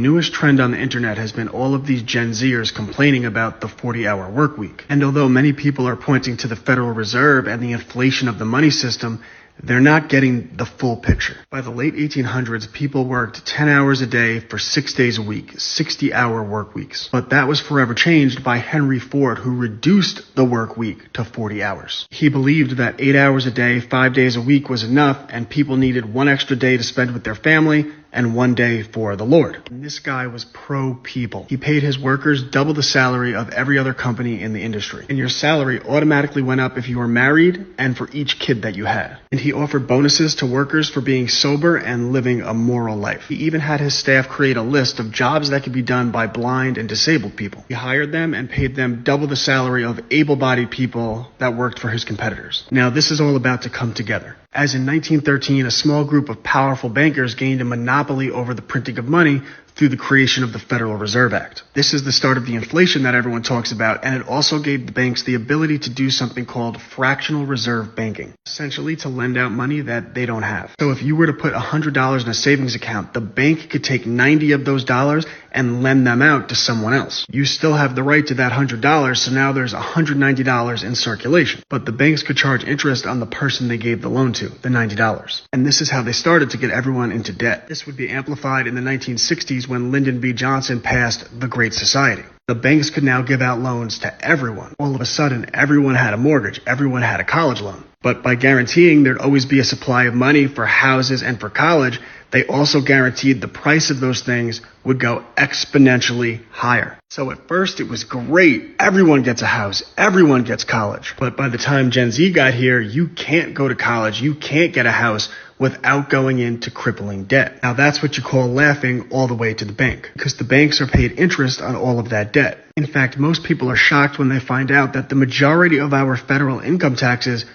newest trend on the internet has been all of these Gen Zers complaining about the 40-hour work week. And although many people are pointing to the Federal Reserve and the inflation of the money system, they're not getting the full picture. By the late 1800s, people worked 10 hours a day for 6 days a week, 60-hour work weeks. But that was forever changed by Henry Ford, who reduced the work week to 40 hours. He believed that 8 hours a day, 5 days a week was enough, and people needed one extra day to spend with their family and one day for the Lord. And this guy was pro-people. He paid his workers double the salary of every other company in the industry. And your salary automatically went up if you were married and for each kid that you had. And he offered bonuses to workers for being sober and living a moral life. He even had his staff create a list of jobs that could be done by blind and disabled people. He hired them and paid them double the salary of able-bodied people that worked for his competitors. Now, this is all about to come together. As in 1913, a small group of powerful bankers gained a monopoly over the printing of money through the creation of the Federal Reserve Act. This is the start of the inflation that everyone talks about, and it also gave the banks the ability to do something called fractional reserve banking, essentially to lend out money that they don't have. So if you were to put $100 in a savings account, the bank could take 90 of those dollars and lend them out to someone else. You still have the right to that $100, so now there's $190 in circulation. But the banks could charge interest on the person they gave the loan to, the $90. And this is how they started to get everyone into debt. This would be amplified in the 1960s when Lyndon B. Johnson passed the Great Society. The banks could now give out loans to everyone. All of a sudden, everyone had a mortgage. Everyone had a college loan. But by guaranteeing there'd always be a supply of money for houses and for college, they also guaranteed the price of those things would go exponentially higher. So at first it was great. Everyone gets a house. Everyone gets college. But by the time Gen Z got here, you can't go to college. You can't get a house without going into crippling debt. Now that's what you call laughing all the way to the bank, because the banks are paid interest on all of that debt. In fact, most people are shocked when they find out that the majority of our federal income taxes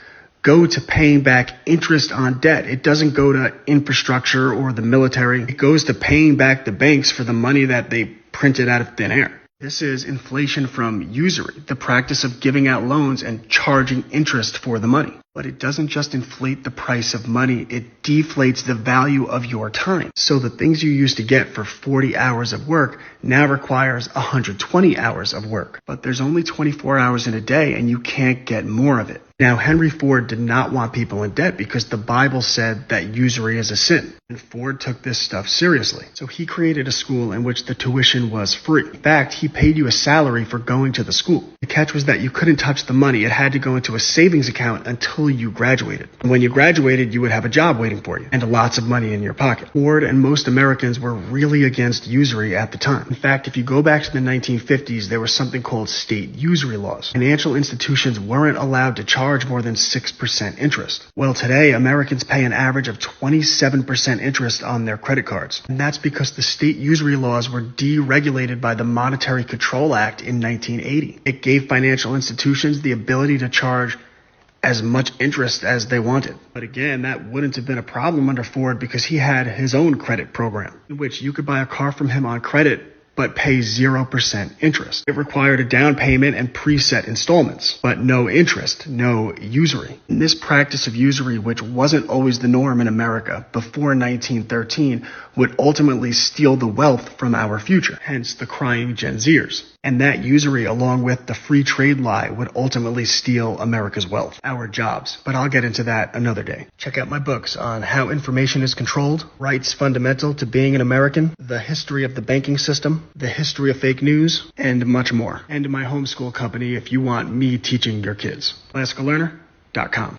go to paying back interest on debt. It doesn't go to infrastructure or the military. It goes to paying back the banks for the money that they printed out of thin air. This is inflation from usury, the practice of giving out loans and charging interest for the money. But it doesn't just inflate the price of money, it deflates the value of your time. So the things you used to get for 40 hours of work now requires 120 hours of work. But there's only 24 hours in a day and you can't get more of it. Now, Henry Ford did not want people in debt because the Bible said that usury is a sin. And Ford took this stuff seriously. So he created a school in which the tuition was free. In fact, he paid you a salary for going to the school. The catch was that you couldn't touch the money. It had to go into a savings account until you graduated. And when you graduated, you would have a job waiting for you and lots of money in your pocket. Ford and most Americans were really against usury at the time. In fact, if you go back to the 1950s, there was something called state usury laws. Financial institutions weren't allowed to charge more than 6% interest. Well, today, Americans pay an average of 27% interest on their credit cards. And that's because the state usury laws were deregulated by the Monetary Control Act in 1980. It gave financial institutions the ability to charge as much interest as they wanted. But again, that wouldn't have been a problem under Ford because he had his own credit program in which you could buy a car from him on credit but pay 0% interest. It required a down payment and preset installments, but no interest, no usury. And this practice of usury, which wasn't always the norm in America before 1913, would ultimately steal the wealth from our future, hence the crying Gen Zers. And that usury, along with the free trade lie, would ultimately steal America's wealth, our jobs. But I'll get into that another day. Check out my books on how information is controlled, rights fundamental to being an American, the history of the banking system, the history of fake news, and much more. And my homeschool company if you want me teaching your kids. ClassicalLearner.com.